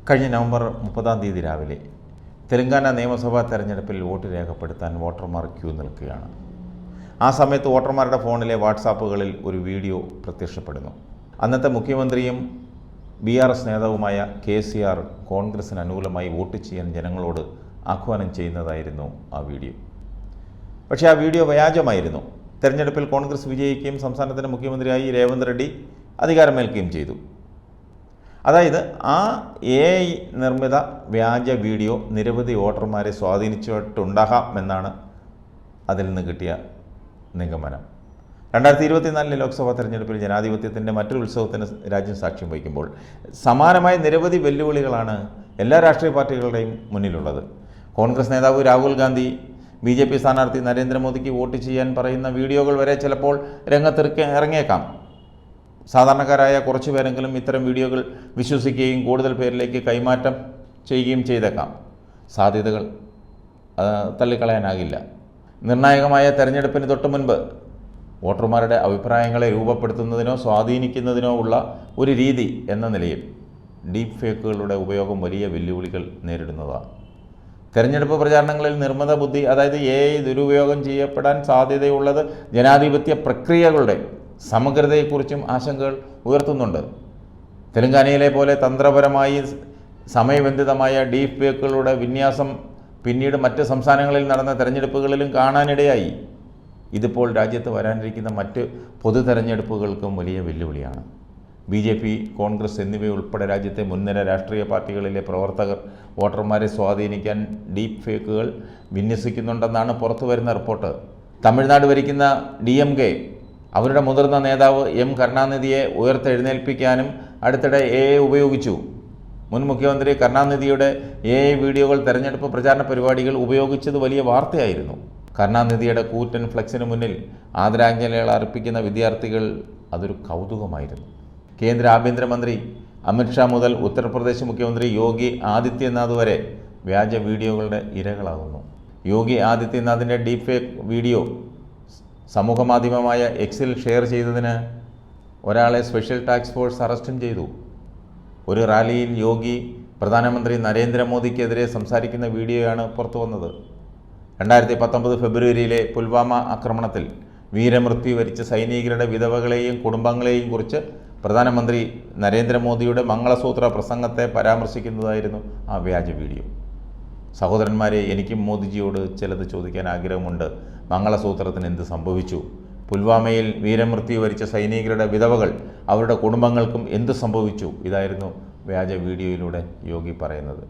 കഴിഞ്ഞ നവംബർ 30 രാവിലെ തെലങ്കാന നിയമസഭാ തെരഞ്ഞെടുപ്പിൽ വോട്ട് രേഖപ്പെടുത്താൻ വോട്ടർമാർ ക്യൂ നിൽക്കുകയാണ്. ആ സമയത്ത് വോട്ടർമാരുടെ ഫോണിലെ വാട്സാപ്പുകളിൽ ഒരു വീഡിയോ പ്രത്യക്ഷപ്പെടുന്നു. അന്നത്തെ മുഖ്യമന്ത്രിയും BRS നേതാവുമായ KCR കോൺഗ്രസിന് അനുകൂലമായി വോട്ട് ചെയ്യാൻ ജനങ്ങളോട് ആഹ്വാനം ചെയ്യുന്നതായിരുന്നു ആ വീഡിയോ. പക്ഷേ ആ വീഡിയോ വ്യാജമായിരുന്നു. തെരഞ്ഞെടുപ്പിൽ കോൺഗ്രസ് വിജയിക്കുകയും സംസ്ഥാനത്തിൻ്റെ മുഖ്യമന്ത്രിയായി രേവന്ത് റെഡ്ഡി അധികാരമേൽക്കുകയും ചെയ്തു. അതായത് ആ AI നിർമ്മിത വ്യാജ വീഡിയോ നിരവധി വോട്ടർമാരെ സ്വാധീനിച്ചിട്ടുണ്ടാകാമെന്നാണ് അതിൽ നിന്ന് കിട്ടിയ നിഗമനം. 2024 ലോക്സഭാ തെരഞ്ഞെടുപ്പിൽ ജനാധിപത്യത്തിൻ്റെ മറ്റൊരു ഉത്സവത്തിന് രാജ്യം സാക്ഷ്യം വഹിക്കുമ്പോൾ സമാനമായ നിരവധി വെല്ലുവിളികളാണ് എല്ലാ രാഷ്ട്രീയ പാർട്ടികളുടെയും മുന്നിലുള്ളത്. കോൺഗ്രസ് നേതാവ് രാഹുൽ ഗാന്ധി BJP സ്ഥാനാർത്ഥി നരേന്ദ്രമോദിക്ക് വോട്ട് ചെയ്യാൻ പറയുന്ന വീഡിയോകൾ വരെ ചിലപ്പോൾ ഇറങ്ങിയേക്കാം. സാധാരണക്കാരായ കുറച്ചു പേരെങ്കിലും ഇത്തരം വീഡിയോകൾ വിശ്വസിക്കുകയും കൂടുതൽ പേരിലേക്ക് കൈമാറ്റം ചെയ്യുകയും ചെയ്തേക്കാം. സാധ്യതകൾ തള്ളിക്കളയാനാകില്ല. നിർണായകമായ തെരഞ്ഞെടുപ്പിന് തൊട്ട് മുൻപ് വോട്ടർമാരുടെ അഭിപ്രായങ്ങളെ രൂപപ്പെടുത്തുന്നതിനോ സ്വാധീനിക്കുന്നതിനോ ഉള്ള ഒരു രീതി എന്ന നിലയിൽ ഡീപ്പ് ഫേക്കുകളുടെ ഉപയോഗം വലിയ വെല്ലുവിളികൾ നേരിടുന്നതാണ്. തെരഞ്ഞെടുപ്പ് പ്രചാരണങ്ങളിൽ നിർമ്മിത ബുദ്ധി അതായത് AI ദുരുപയോഗം ചെയ്യപ്പെടാൻ സാധ്യതയുള്ളത് ജനാധിപത്യ പ്രക്രിയകളുടെ സമഗ്രതയെക്കുറിച്ചും ആശങ്കകൾ ഉയർത്തുന്നുണ്ട്. തെലങ്കാനയിലെ പോലെ തന്ത്രപരമായി സമയബന്ധിതമായ ഡീപ്പ് ഫേക്കുകളുടെ വിന്യാസം പിന്നീട് മറ്റ് സംസ്ഥാനങ്ങളിൽ നടന്ന തെരഞ്ഞെടുപ്പുകളിലും കാണാനിടയായി. ഇതിപ്പോൾ രാജ്യത്ത് വരാനിരിക്കുന്ന മറ്റ് പൊതു തെരഞ്ഞെടുപ്പുകൾക്കും വലിയ വെല്ലുവിളിയാണ്. BJP, കോൺഗ്രസ് എന്നിവയുൾപ്പെടെ രാജ്യത്തെ മുൻനിര രാഷ്ട്രീയ പാർട്ടികളിലെ പ്രവർത്തകർ വോട്ടർമാരെ സ്വാധീനിക്കാൻ ഡീപ്പ് ഫേക്കുകൾ വിന്യസിക്കുന്നുണ്ടെന്നാണ് പുറത്തു വരുന്ന റിപ്പോർട്ട്. തമിഴ്നാട് ഭരിക്കുന്ന DMK അവരുടെ മുതിർന്ന നേതാവ് M കരുണാനിധിയെ ഉയർത്തെഴുന്നേൽപ്പിക്കാനും അടുത്തിടെ AI ഉപയോഗിച്ചു. മുൻ മുഖ്യമന്ത്രി കരുണാനിധിയുടെ AI വീഡിയോകൾ തെരഞ്ഞെടുപ്പ് പ്രചാരണ പരിപാടികൾ ഉപയോഗിച്ചത് വലിയ വാർത്തയായിരുന്നു. കരുണാനിധിയുടെ കൂറ്റൻ ഫ്ലെക്സിന് മുന്നിൽ ആദരാഞ്ജലികൾ അർപ്പിക്കുന്ന വിദ്യാർത്ഥികൾ അതൊരു കൗതുകമായിരുന്നു. കേന്ദ്ര ആഭ്യന്തരമന്ത്രി അമിത്ഷാ മുതൽ ഉത്തർപ്രദേശ് മുഖ്യമന്ത്രി യോഗി ആദിത്യനാഥ് വരെ വ്യാജ വീഡിയോകളുടെ ഇരകളാകുന്നു. യോഗി ആദിത്യനാഥിൻ്റെ ഡീപ്പ് ഫേക്ക് വീഡിയോ സമൂഹമാധ്യമമായ Xൽ ഷെയർ ചെയ്തതിന് ഒരാളെ സ്പെഷ്യൽ ടാസ്ക് ഫോഴ്സ് അറസ്റ്റും ചെയ്തു. ഒരു റാലിയിൽ യോഗി പ്രധാനമന്ത്രി നരേന്ദ്രമോദിക്കെതിരെ സംസാരിക്കുന്ന വീഡിയോയാണ് പുറത്തു വന്നത്. 2019 ഫെബ്രുവരിയിലെ പുൽവാമ ആക്രമണത്തിൽ വീരമൃത്യു വരിച്ച സൈനികരുടെ വിധവകളെയും കുടുംബങ്ങളെയും കുറിച്ച് പ്രധാനമന്ത്രി നരേന്ദ്രമോദിയുടെ മംഗളസൂത്ര പ്രസംഗത്തെ പരാമർശിക്കുന്നതായിരുന്നു ആ വ്യാജ വീഡിയോ. സഹോദരന്മാരെ, എനിക്കും മോദിജിയോട് ചിലത് ചോദിക്കാൻ ആഗ്രഹമുണ്ട്. മംഗളസൂത്രത്തിന് എന്ത് സംഭവിച്ചു? പുൽവാമയിൽ വീരമൃത്യു വരിച്ച സൈനികരുടെ വിധവകൾ അവരുടെ കുടുംബങ്ങൾക്കും എന്ത് സംഭവിച്ചു? ഇതായിരുന്നു വ്യാജ വീഡിയോയിലൂടെ യോഗി പറയുന്നത്.